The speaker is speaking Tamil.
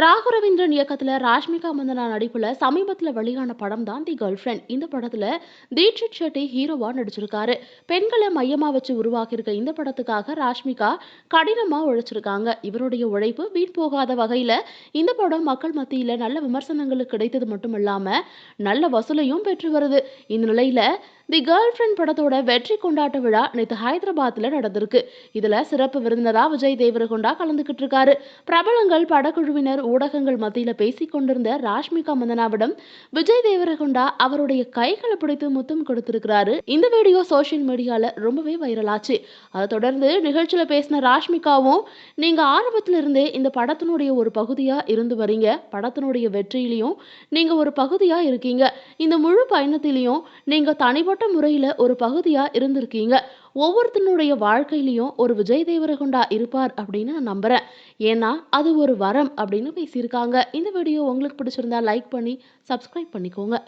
ராகு ரவீந்திரன் இயக்கத்துல ராஷ்மிகா மந்தனா நடிப்புல சமீபத்துல வெளியான படம் தான் தி கேர்ள் ஃப்ரெண்ட். இந்த படத்துல தீட்சித் ஷெட்டி ஹீரோவா நடிச்சிருக்காரு. பெண்களை மையமா வச்சு உருவாக்கியிருக்க இந்த படத்துக்காக ராஷ்மிகா கடினமா உழைச்சிருக்காங்க. இவருடைய உழைப்பு வீண் போகாத வகையில இந்த படம் மக்கள் மத்தியில நல்ல விமர்சனங்களுக்கு கிடைத்தது மட்டும் இல்லாம நல்ல வசூலையும் பெற்று வருது. இந்த நிலையில தி கேர்ள் ஃப்ரெண்ட் படத்தோட வெற்றி கொண்டாட்ட விழா நேற்று ஹைதராபாத்ல நடந்திருக்கு. இதுல சிறப்பு விருந்தினரா விஜய் தேவரகொண்டா கலந்துகிட்டு இருக்காரு. பிரபலங்கள், படக்குழுவினர், ஊடகங்கள் மத்தியில பேசிக் கொண்டிருந்த ராஷ்மிகா மந்தனாவிடம் விஜய் தேவரகொண்டா அவருடைய கைகளை பிடித்து முத்தம் கொடுத்திருக்கிறாரு. இந்த வீடியோ சோசியல் மீடியால ரொம்பவே வைரல் ஆச்சு. அதை தொடர்ந்து நிகழ்ச்சியில பேசின ராஷ்மிகாவும், நீங்க ஆரம்பத்துல இருந்தே இந்த படத்தினுடைய ஒரு பகுதியா இருந்து வரீங்க. படத்தினுடைய வெற்றியிலையும் நீங்க ஒரு பகுதியா இருக்கீங்க. இந்த முழு பயணத்திலையும் நீங்க தனிப்பட்ட முறையில ஒரு பகுதியா இருந்திருக்கீங்க. ஒவ்வொருத்தனுடைய வாழ்க்கையிலையும் ஒரு விஜய் தேவரகொண்டா இருப்பார் அப்படின்னு நான் நம்புறேன். ஏன்னா அது ஒரு வரம் அப்படின்னு பேசியிருக்காங்க. இந்த வீடியோ உங்களுக்கு பிடிச்சிருந்தா லைக் பண்ணி சப்ஸ்கிரைப் பண்ணிக்கோங்க.